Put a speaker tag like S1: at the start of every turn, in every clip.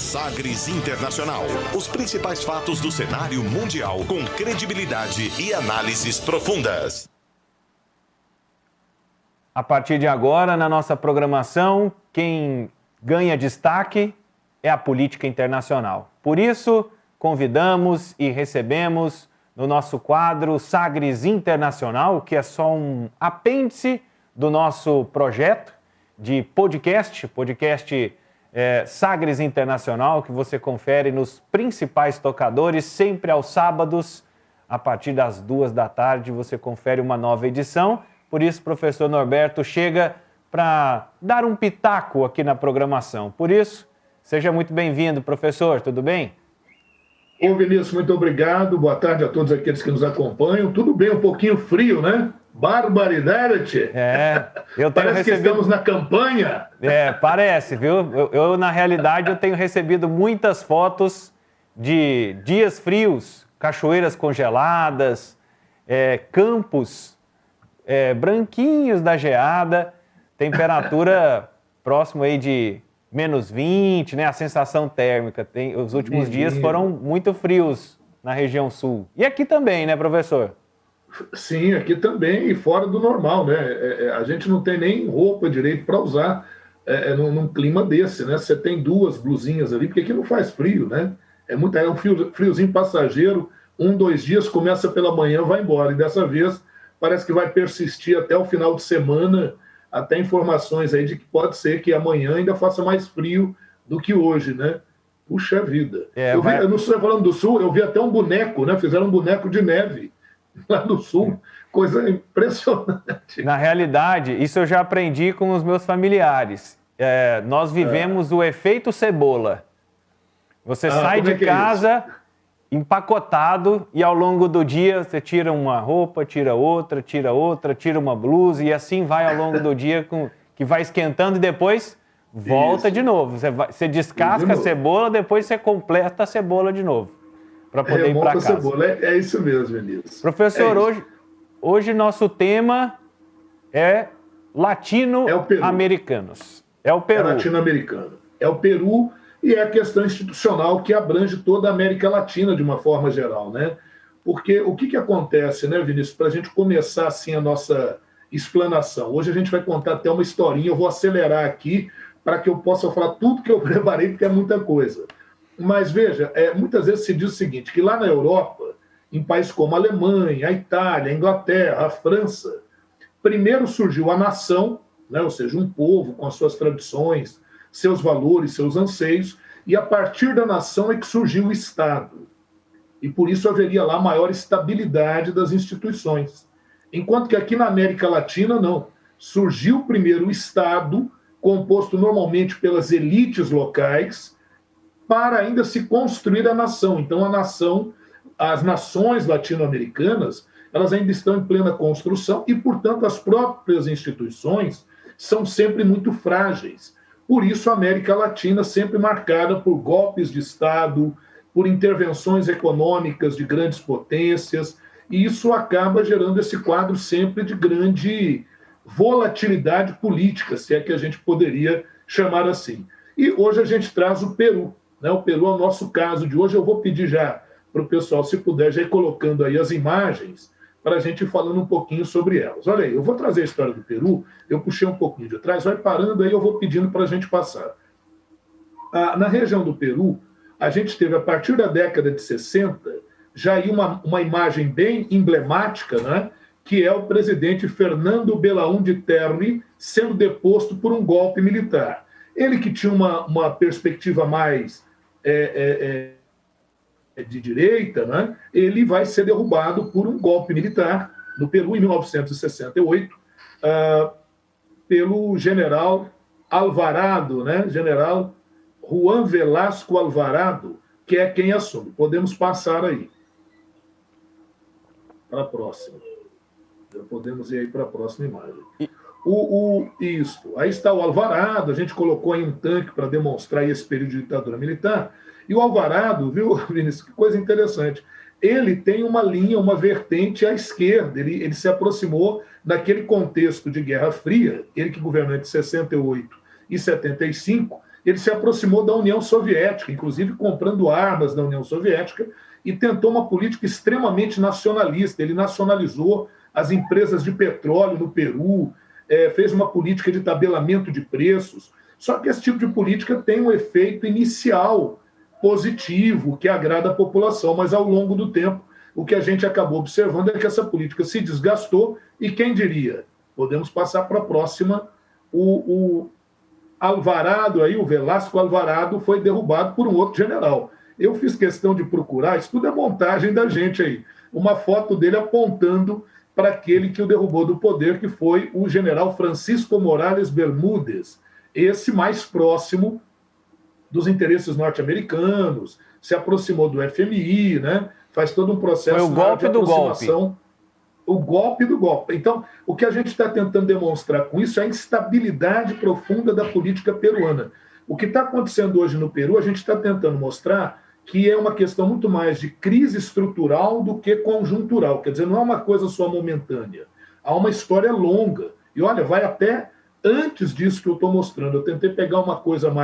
S1: Sagres Internacional. Os principais fatos do cenário mundial com credibilidade e análises profundas.
S2: A partir de agora, na nossa programação, quem ganha destaque é a política internacional. Por isso, convidamos e recebemos no nosso quadro Sagres Internacional, que é só um apêndice do nosso projeto de podcast Sagres Internacional, que você confere nos principais tocadores, sempre aos sábados, a partir das 14h, você confere uma nova edição. Por isso, o professor Norberto chega para dar um pitaco aqui na programação. Por isso, seja muito bem-vindo, professor, tudo bem?
S3: Ô, Vinícius, muito obrigado. Boa tarde a todos aqueles que nos acompanham. Tudo bem, um pouquinho frio, né? Barbaridade!
S2: Parece
S3: que estamos na campanha.
S2: Parece, viu? Eu, na realidade, eu tenho recebido muitas fotos de dias frios, cachoeiras congeladas, campos branquinhos da geada, temperatura próximo aí de -20, né? A sensação térmica. Os últimos dias foram muito frios na região sul. E aqui também, né, professor?
S3: Sim, aqui também, e fora do normal, né? A gente não tem nem roupa direito para usar num clima desse, né? Você tem duas blusinhas ali, porque aqui não faz frio, né? É um friozinho passageiro, 2 dias, começa pela manhã, vai embora. E dessa vez parece que vai persistir até o final de semana, até informações aí de que pode ser que amanhã ainda faça mais frio do que hoje, né? Puxa vida. Eu não estou falando do sul, eu vi até um boneco, né? Fizeram um boneco de neve lá do sul, coisa impressionante.
S2: Na realidade, isso eu já aprendi com os meus familiares. Nós vivemos o efeito cebola. Você sai de casa empacotado e ao longo do dia você tira uma roupa, tira outra, tira uma blusa e assim vai ao longo do dia, que vai esquentando e depois volta de novo. Você descasca a cebola, depois você completa a cebola de novo. Para poder ir para casa.
S3: Cebola. É isso mesmo, Vinícius.
S2: Professor, hoje nosso tema é latino-americanos. É o Peru.
S3: É latino-americano. É o Peru e é a questão institucional que abrange toda a América Latina de uma forma geral, né? Porque o que acontece, né, Vinícius, para a gente começar assim a nossa explanação. Hoje a gente vai contar até uma historinha, eu vou acelerar aqui para que eu possa falar tudo que eu preparei, porque é muita coisa. Mas veja, muitas vezes se diz o seguinte, que lá na Europa, em países como a Alemanha, a Itália, a Inglaterra, a França, primeiro surgiu a nação, né, ou seja, um povo com as suas tradições, seus valores, seus anseios, e a partir da nação é que surgiu o Estado. E por isso haveria lá maior estabilidade das instituições. Enquanto que aqui na América Latina, não. Surgiu primeiro o Estado, composto normalmente pelas elites locais, para ainda se construir a nação. Então, as nações latino-americanas, elas ainda estão em plena construção e, portanto, as próprias instituições são sempre muito frágeis. Por isso, a América Latina sempre marcada por golpes de Estado, por intervenções econômicas de grandes potências, e isso acaba gerando esse quadro sempre de grande volatilidade política, se é que a gente poderia chamar assim. E hoje a gente traz o Peru. O Peru é o nosso caso de hoje. Eu vou pedir já para o pessoal, se puder, já ir colocando aí as imagens para a gente ir falando um pouquinho sobre elas. Olha aí, eu vou trazer a história do Peru, eu puxei um pouquinho de trás, vai parando aí, eu vou pedindo para a gente passar. Na região do Peru, a gente teve, a partir da década de 60, já aí uma imagem bem emblemática, né, que é o presidente Fernando Belaúnde Terry sendo deposto por um golpe militar. Ele que tinha uma perspectiva mais de direita, né? Ele vai ser derrubado por um golpe militar no Peru em 1968, pelo general Alvarado, né? General Juan Velasco Alvarado, que é quem assume. Podemos passar aí para a próxima. Podemos ir aí para a próxima imagem. Isso. Aí está o Alvarado, a gente colocou aí um tanque para demonstrar esse período de ditadura militar. E o Alvarado, viu, Vinícius, que coisa interessante, ele tem uma linha, uma vertente à esquerda, ele se aproximou daquele contexto de Guerra Fria, ele que governou entre 68 e 75, ele se aproximou da União Soviética, inclusive comprando armas da União Soviética, e tentou uma política extremamente nacionalista. Ele nacionalizou as empresas de petróleo no Peru, fez uma política de tabelamento de preços. Só que esse tipo de política tem um efeito inicial positivo, que agrada a população, mas ao longo do tempo, o que a gente acabou observando é que essa política se desgastou, e quem diria? Podemos passar para a próxima. O Alvarado, aí, o Velasco Alvarado, foi derrubado por um outro general. Eu fiz questão de procurar, isso tudo é montagem da gente aí, uma foto dele apontando para aquele que o derrubou do poder, que foi o general Francisco Morales Bermúdez, esse mais próximo dos interesses norte-americanos, se aproximou do FMI, né? Faz todo um processo
S2: foi o golpe
S3: de aproximação.
S2: Do golpe.
S3: O golpe do golpe. Então, o que a gente está tentando demonstrar com isso é a instabilidade profunda da política peruana. O que está acontecendo hoje no Peru, a gente está tentando mostrar que é uma questão muito mais de crise estrutural do que conjuntural. Quer dizer, não é uma coisa só momentânea. Há uma história longa. E, olha, vai até antes disso que eu estou mostrando. Eu tentei pegar uma coisa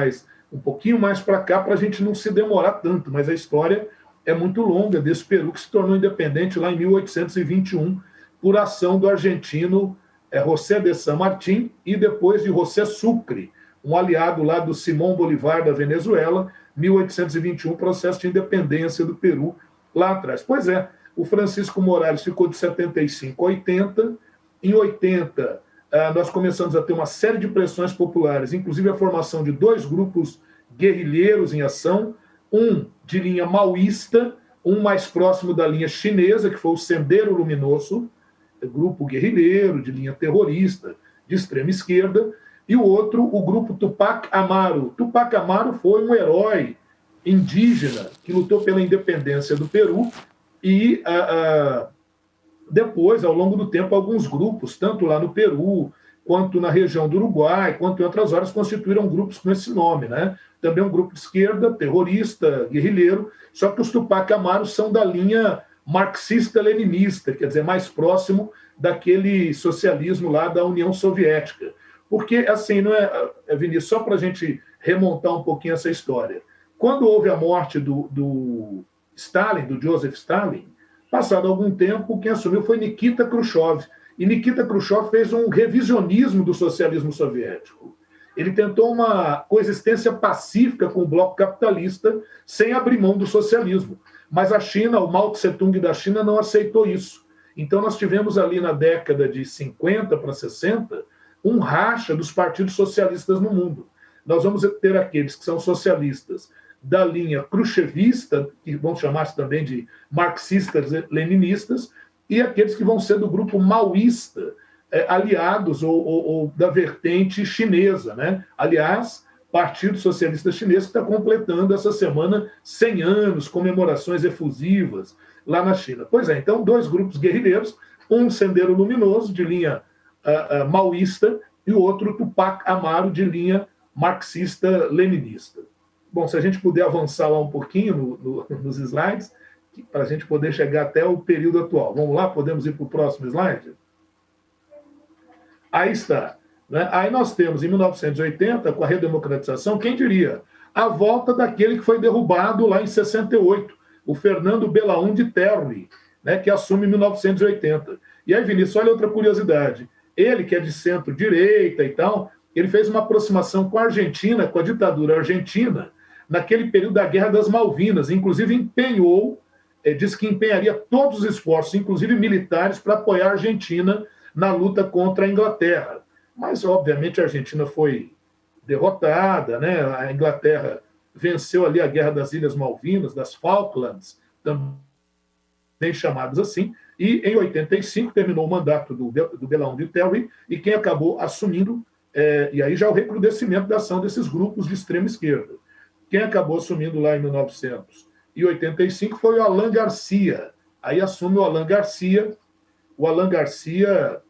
S3: um pouquinho mais para cá, para a gente não se demorar tanto, mas a história é muito longa desse Peru, que se tornou independente lá em 1821, por ação do argentino José de San Martín e depois de José Sucre, um aliado lá do Simón Bolívar da Venezuela, 1821, processo de independência do Peru lá atrás. Pois é, o Francisco Morales ficou de 75 a 80. Em 80, nós começamos a ter uma série de pressões populares, inclusive a formação de 2 grupos guerrilheiros em ação, um de linha maoísta, um mais próximo da linha chinesa, que foi o Sendero Luminoso, grupo guerrilheiro de linha terrorista, de extrema esquerda, e o outro, o grupo Tupac Amaru. Tupac Amaru foi um herói indígena que lutou pela independência do Peru e depois, ao longo do tempo, alguns grupos, tanto lá no Peru, quanto na região do Uruguai, quanto em outras áreas, constituíram grupos com esse nome, né? Também um grupo de esquerda, terrorista, guerrilheiro, só que os Tupac Amaru são da linha marxista-leninista, quer dizer, mais próximo daquele socialismo lá da União Soviética. Porque, assim, não Vinícius, só para a gente remontar um pouquinho essa história. Quando houve a morte do Stalin, do Joseph Stalin, passado algum tempo, quem assumiu foi Nikita Khrushchev. E Nikita Khrushchev fez um revisionismo do socialismo soviético. Ele tentou uma coexistência pacífica com o bloco capitalista, sem abrir mão do socialismo. Mas a China, o Mao Tse-tung da China, não aceitou isso. Então nós tivemos ali na década de 50 para 60, um racha dos partidos socialistas no mundo. Nós vamos ter aqueles que são socialistas da linha khrushchevista, que vão chamar-se também de marxistas-leninistas, e aqueles que vão ser do grupo maoísta, aliados ou da vertente chinesa, né? Aliás, Partido Socialista Chinês, que está completando essa semana 100 anos, comemorações efusivas lá na China. Pois é, então, 2 grupos guerrilheiros, um Sendero Luminoso, de linha maoísta, e o outro Tupac Amaru, de linha marxista-leninista. Bom, se a gente puder avançar lá um pouquinho nos slides, para a gente poder chegar até o período atual. Vamos lá? Podemos ir para o próximo slide? Aí está. Né? Aí nós temos, em 1980, com a redemocratização, quem diria? A volta daquele que foi derrubado lá em 68, o Fernando Belaúnde Terry, né, que assume em 1980. E aí, Vinícius, olha outra curiosidade. Ele, que é de centro-direita e tal, ele fez uma aproximação com a Argentina, com a ditadura argentina, naquele período da Guerra das Malvinas. Inclusive disse que empenharia todos os esforços, inclusive militares, para apoiar a Argentina na luta contra a Inglaterra. Mas, obviamente, a Argentina foi derrotada, né? A Inglaterra venceu ali a Guerra das Ilhas Malvinas, das Falklands, também chamadas assim, e em 85 terminou o mandato do Belaúnde Terry, e quem acabou assumindo, e aí já o recrudescimento da ação desses grupos de extrema esquerda. Quem acabou assumindo lá em 1985 foi o Alan Garcia. Aí assume o Alan Garcia. O Alan Garcia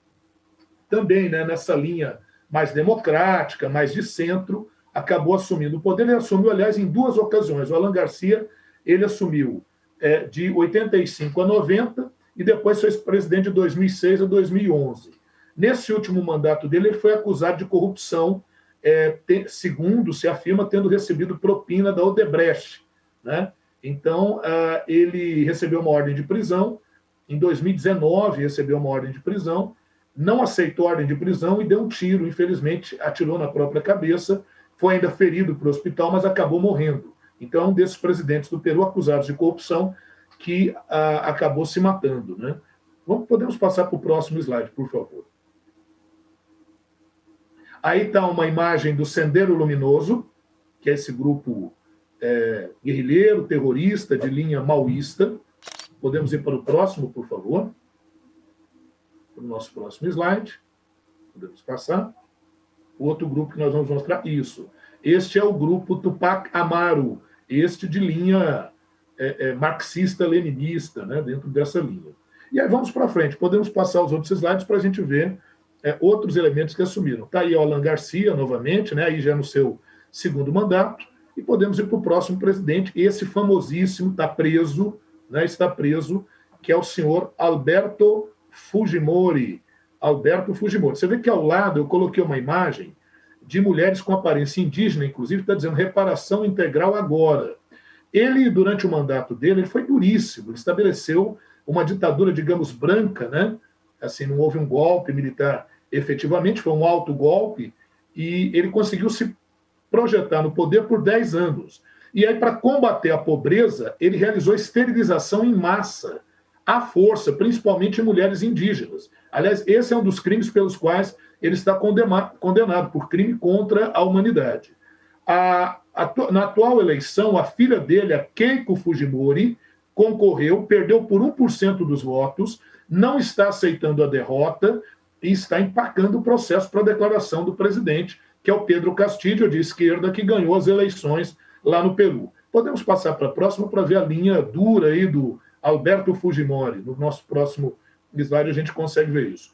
S3: também, né, nessa linha mais democrática, mais de centro, acabou assumindo o poder. Ele assumiu, aliás, em 2 ocasiões. O Alan Garcia, ele assumiu de 85 a 90 e depois foi presidente de 2006 a 2011. Nesse último mandato dele, ele foi acusado de corrupção segundo se afirma, tendo recebido propina da Odebrecht, né? Então, ele recebeu uma ordem de prisão, em 2019 recebeu uma ordem de prisão, não aceitou a ordem de prisão e deu um tiro, infelizmente, atirou na própria cabeça, foi ainda ferido para o hospital, mas acabou morrendo. Então, é um desses presidentes do Peru acusados de corrupção que acabou se matando, né? Podemos passar para o próximo slide, por favor. Aí está uma imagem do Sendero Luminoso, que é esse grupo guerrilheiro, terrorista, de linha maoísta. Podemos ir para o próximo, por favor. Para o nosso próximo slide. Podemos passar. O outro grupo que nós vamos mostrar, isso. Este é o grupo Tupac Amaru, este de linha marxista-leninista, né, dentro dessa linha. E aí vamos para frente. Podemos passar os outros slides para a gente ver outros elementos que assumiram. Está aí o Alan Garcia, novamente, né, aí já no seu segundo mandato, e podemos ir para o próximo presidente, esse famosíssimo, está preso, que é o senhor Alberto Fujimori. Alberto Fujimori. Você vê que ao lado eu coloquei uma imagem de mulheres com aparência indígena, inclusive está dizendo reparação integral agora. Ele, durante o mandato dele, ele foi duríssimo, ele estabeleceu uma ditadura, digamos, branca, né? Assim, não houve um golpe militar efetivamente, foi um autogolpe, e ele conseguiu se projetar no poder por 10 anos. E aí, para combater a pobreza, ele realizou esterilização em massa, à força, principalmente em mulheres indígenas. Aliás, esse é um dos crimes pelos quais ele está condenado, por crime contra a humanidade. Na atual eleição, a filha dele, a Keiko Fujimori, concorreu, perdeu por 1% dos votos, não está aceitando a derrota e está empacando o processo para a declaração do presidente, que é o Pedro Castillo, de esquerda, que ganhou as eleições lá no Peru. Podemos passar para a próxima para ver a linha dura aí do Alberto Fujimori. No nosso próximo slide a gente consegue ver isso.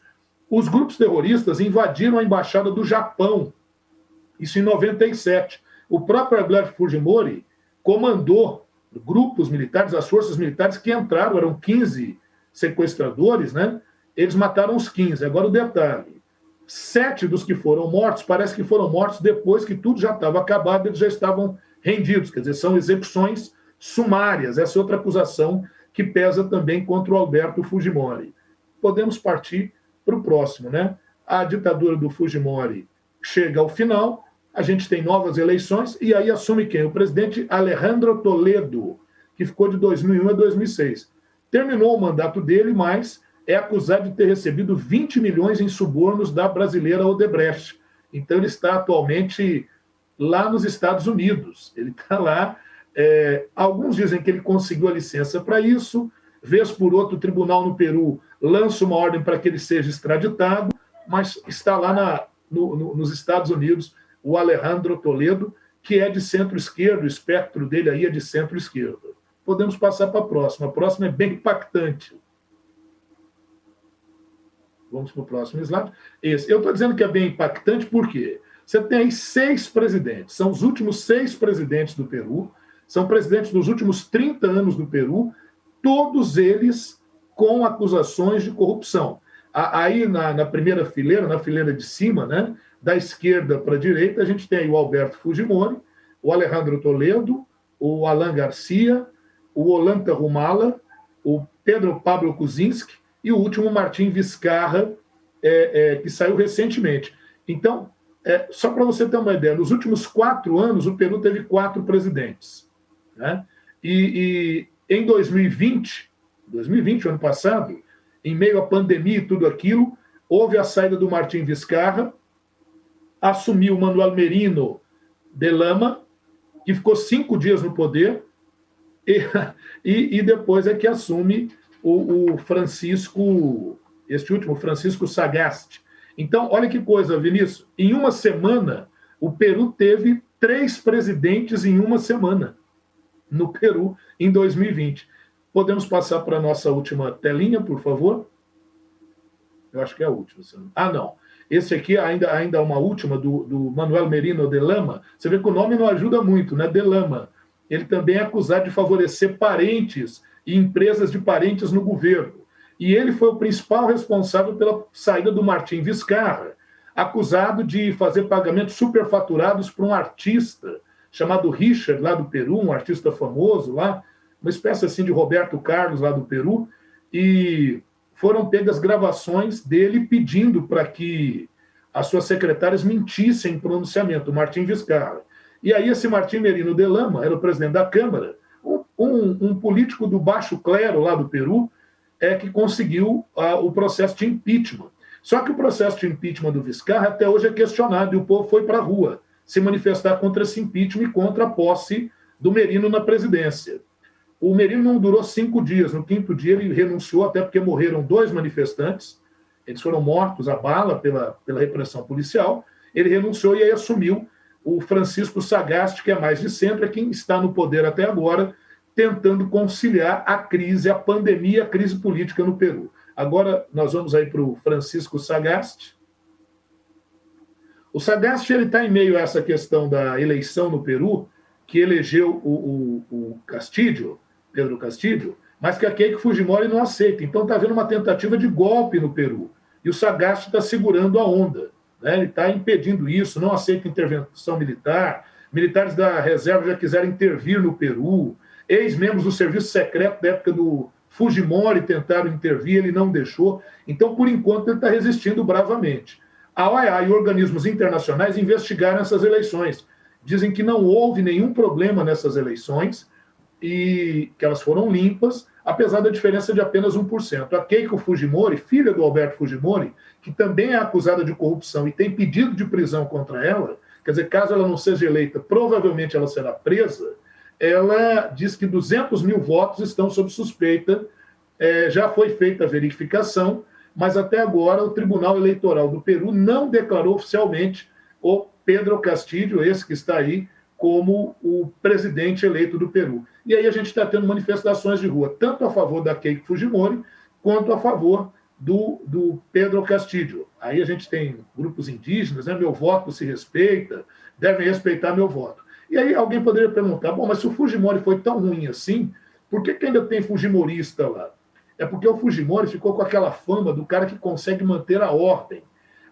S3: Os grupos terroristas invadiram a embaixada do Japão, isso em 97. O próprio Alberto Fujimori comandou grupos militares, as forças militares que entraram, eram 15 sequestradores, né? Eles mataram os 15. Agora o detalhe, 7 dos que foram mortos, parece que foram mortos depois que tudo já estava acabado, eles já estavam rendidos, quer dizer, são execuções sumárias. Essa é outra acusação que pesa também contra o Alberto Fujimori. Podemos partir para o próximo, né? A ditadura do Fujimori chega ao final, a gente tem novas eleições, e aí assume quem? O presidente Alejandro Toledo, que ficou de 2001 a 2006. Terminou o mandato dele, mas é acusado de ter recebido 20 milhões em subornos da brasileira Odebrecht. Então ele está atualmente lá nos Estados Unidos. Ele está lá. Alguns dizem que ele conseguiu a licença para isso, vez por outro o tribunal no Peru lança uma ordem para que ele seja extraditado, mas está lá nos Estados Unidos o Alejandro Toledo, que é de centro-esquerda, o espectro dele aí é de centro-esquerda. Podemos passar para a próxima. A próxima é bem impactante. Vamos para o próximo slide. Esse. Eu estou dizendo que é bem impactante porque você tem aí 6 presidentes, são os últimos 6 presidentes do Peru, são presidentes dos últimos 30 anos do Peru, todos eles com acusações de corrupção. Aí na primeira fileira, na fileira de cima, né, da esquerda para a direita, a gente tem aí o Alberto Fujimori, o Alejandro Toledo, o Alan Garcia, o Ollanta Humala, o Pedro Pablo Kuczynski e o último Martim Vizcarra, que saiu recentemente. Então, só para você ter uma ideia, nos últimos 4 anos o Peru teve 4 presidentes, né? E em 2020, ano passado, em meio à pandemia e tudo aquilo, houve a saída do Martim Vizcarra, assumiu o Manuel Merino de Lama, que ficou 5 dias no poder, e depois é que assume o Francisco, este último, Francisco Sagasti. Então, olha que coisa, Vinícius. Em uma semana, o Peru teve 3 presidentes em uma semana, no Peru, em 2020. Podemos passar para a nossa última telinha, por favor? Eu acho que é a última. Não. Esse aqui ainda é uma última, do Manuel Merino de Lama. Você vê que o nome não ajuda muito, né? De Lama. Ele também é acusado de favorecer parentes e empresas de parentes no governo. E ele foi o principal responsável pela saída do Martim Vizcarra. acusado de fazer pagamentos superfaturados para um artista chamado Richard, lá do Peru, um artista famoso lá, uma espécie assim de Roberto Carlos lá do Peru, e foram pegas gravações dele pedindo para que as suas secretárias mentissem em pronunciamento, o Martim Vizcarra. E aí esse Martim Merino de Lama era o presidente da Câmara, um político do baixo clero lá do Peru, que conseguiu o processo de impeachment. Só que o processo de impeachment do Vizcarra até hoje é questionado e o povo foi para a rua se manifestar contra esse impeachment e contra a posse do Merino na presidência. O Merino não durou 5 dias. No 5º dia ele renunciou, até porque morreram 2 manifestantes. Eles foram mortos a bala pela repressão policial. Ele renunciou e aí assumiu o Francisco Sagasti, que é mais de centro, é quem está no poder até agora, tentando conciliar a crise, a pandemia, a crise política no Peru. Agora nós vamos aí para o Francisco Sagasti. O Sagasti está em meio a essa questão da eleição no Peru, que elegeu o Castillo, Pedro Castillo, mas que a Keiko Fujimori não aceita. Então está havendo uma tentativa de golpe no Peru. E o Sagasti está segurando a onda. Né? Ele está impedindo isso, não aceita intervenção militar. Militares da reserva já quiseram intervir no Peru. Ex-membros do serviço secreto da época do Fujimori tentaram intervir, ele não deixou. Então, por enquanto, ele está resistindo bravamente. A OEA e organismos internacionais investigaram essas eleições. Dizem que não houve nenhum problema nessas eleições e que elas foram limpas, apesar da diferença de apenas 1%. A Keiko Fujimori, filha do Alberto Fujimori, que também é acusada de corrupção e tem pedido de prisão contra ela, quer dizer, caso ela não seja eleita, provavelmente ela será presa, ela diz que 200 mil votos estão sob suspeita, já foi feita a verificação, mas até agora o Tribunal Eleitoral do Peru não declarou oficialmente o Pedro Castillo, esse que está aí, como o presidente eleito do Peru. E aí a gente está tendo manifestações de rua, tanto a favor da Keiko Fujimori, quanto a favor do Pedro Castillo. Aí a gente tem grupos indígenas, né? Meu voto se respeita, devem respeitar meu voto. E aí alguém poderia perguntar, bom, mas se o Fujimori foi tão ruim assim, por que ainda tem fujimorista lá? É porque o Fujimori ficou com aquela fama do cara que consegue manter a ordem.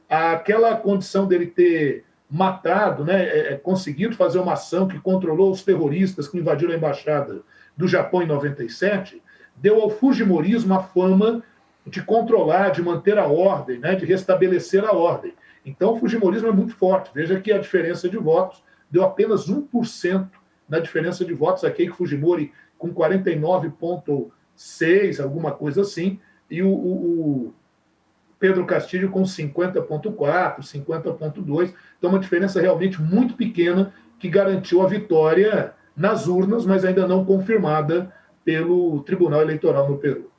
S3: Aquela condição dele ter matado, né, conseguido fazer uma ação que controlou os terroristas que invadiram a embaixada do Japão em 97, deu ao fujimorismo a fama de controlar, de manter a ordem, né, de restabelecer a ordem. Então o fujimorismo é muito forte. Veja que a diferença de votos deu apenas 1% na diferença de votos. A Keiko Fujimori com 49,6%, alguma coisa assim, e o Pedro Castillo com 50,4%, 50,2%. Então, uma diferença realmente muito pequena que garantiu a vitória nas urnas, mas ainda não confirmada pelo Tribunal Eleitoral no Peru.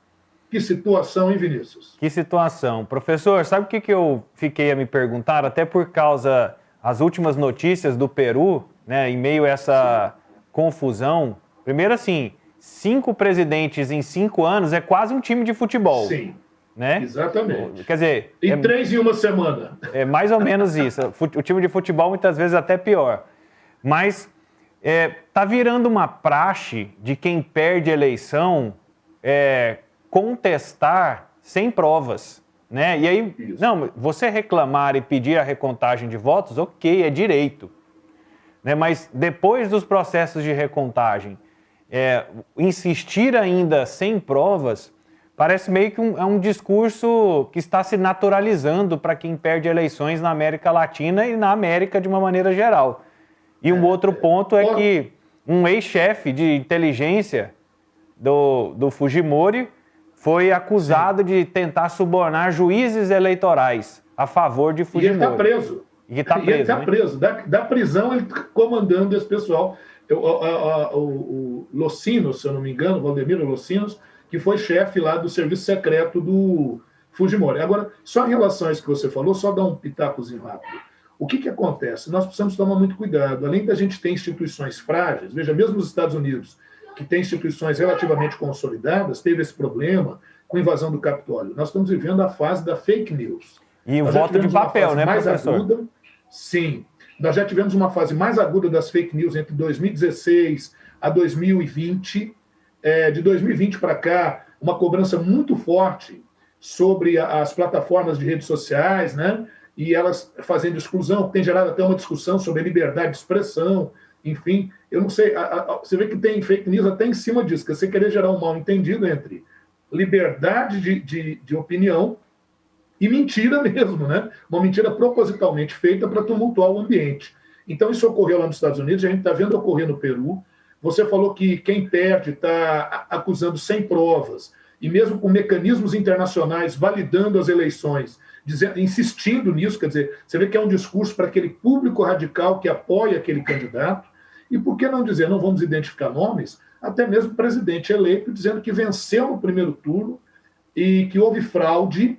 S3: Que situação, hein, Vinícius?
S2: Que situação. Professor, sabe o que eu fiquei a me perguntar? Até por causa das últimas notícias do Peru, né, em meio a essa confusão. Primeiro, assim, 5 presidentes em 5 anos é quase um time de futebol.
S3: Sim.
S2: Né?
S3: Exatamente.
S2: Quer dizer...
S3: E 3 em uma semana.
S2: É mais ou menos isso. O time de futebol, muitas vezes, até pior. Mas tá virando uma praxe de quem perde a eleição contestar sem provas. Né? E aí, não, você reclamar e pedir a recontagem de votos, ok, é direito. Né? Mas depois dos processos de recontagem, insistir ainda sem provas... Parece meio que é um discurso que está se naturalizando para quem perde eleições na América Latina e na América de uma maneira geral. E um outro ponto é que um ex-chefe de inteligência do Fujimori foi acusado de tentar subornar juízes eleitorais a favor de Fujimori.
S3: E ele está preso.
S2: E ele está preso.
S3: Da prisão, ele está comandando esse pessoal. O Locinos, se eu não me engano, Valdemiro Locinos, que foi chefe lá do serviço secreto do Fujimori. Agora, só em relação a isso que você falou, só dar um pitacozinho rápido. O que acontece? Nós precisamos tomar muito cuidado. Além da gente ter instituições frágeis, veja, mesmo os Estados Unidos, que tem instituições relativamente consolidadas, teve esse problema com a invasão do Capitólio. Nós estamos vivendo a fase da fake news.
S2: E o voto de papel, né, professor?
S3: Aguda, sim. Nós já tivemos uma fase mais aguda das fake news entre 2016 a 2020. De 2020 para cá, uma cobrança muito forte sobre as plataformas de redes sociais, né? e elas fazendo exclusão, que tem gerado até uma discussão sobre a liberdade de expressão, enfim, eu não sei, você vê que tem fake news até em cima disso, que você querer gerar um mal-entendido entre liberdade de opinião e mentira mesmo, né? Uma mentira propositalmente feita para tumultuar o ambiente. Então, isso ocorreu lá nos Estados Unidos, a gente está vendo ocorrer no Peru. Você falou que quem perde está acusando sem provas, e mesmo com mecanismos internacionais validando as eleições, insistindo nisso, quer dizer, você vê que é um discurso para aquele público radical que apoia aquele candidato. E por que não dizer, não vamos identificar nomes, até mesmo o presidente eleito dizendo que venceu no primeiro turno e que houve fraude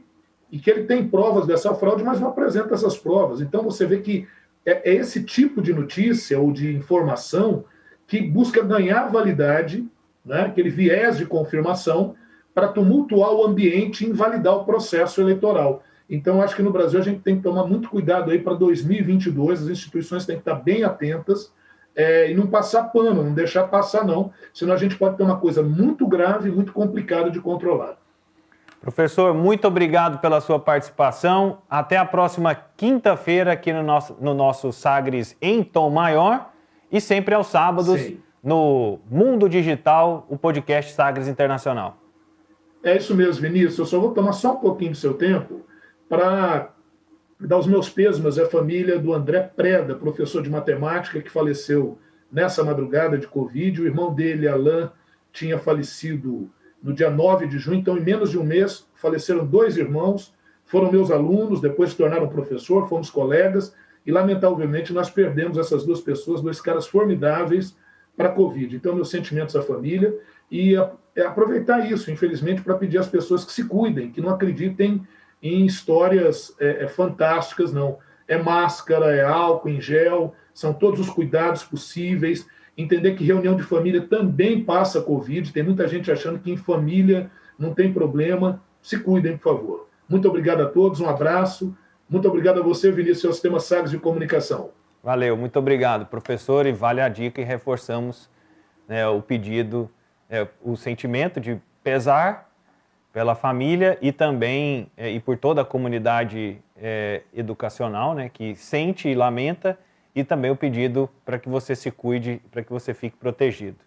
S3: e que ele tem provas dessa fraude, mas não apresenta essas provas. Então você vê que é esse tipo de notícia ou de informação que busca ganhar validade, né, aquele viés de confirmação, para tumultuar o ambiente e invalidar o processo eleitoral. Então, acho que no Brasil a gente tem que tomar muito cuidado aí para 2022, as instituições têm que estar bem atentas e não passar pano, não deixar passar não, senão a gente pode ter uma coisa muito grave, muito complicada de controlar.
S2: Professor, muito obrigado pela sua participação. Até a próxima quinta-feira aqui no nosso Sagres em Tom Maior e sempre aos sábados Sim. no Mundo Digital, o podcast Sagres Internacional.
S3: É isso mesmo, Vinícius. Eu só vou tomar só um pouquinho do seu tempo para dar os meus pêsames à família do André Preda, professor de matemática que faleceu nessa madrugada de Covid. O irmão dele, Alain, tinha falecido no dia 9 de junho, então em menos de um mês faleceram 2 irmãos, foram meus alunos, depois se tornaram professor, fomos colegas, e lamentavelmente nós perdemos essas 2 pessoas, 2 caras formidáveis para a Covid. Então meus sentimentos à família, e aproveitar isso, infelizmente, para pedir às pessoas que se cuidem, que não acreditem em histórias fantásticas, não. É máscara, é álcool em gel, são todos os cuidados possíveis. Entender que reunião de família também passa Covid. Tem muita gente achando que em família não tem problema. Se cuidem, por favor. Muito obrigado a todos, um abraço. Muito obrigado a você, Vinícius, ao Sistema Sagres de Comunicação.
S2: Valeu, muito obrigado, professor. E vale a dica e reforçamos o pedido, o sentimento de pesar pela família e também e por toda a comunidade educacional, que sente e lamenta, e também o pedido para que você se cuide, para que você fique protegido.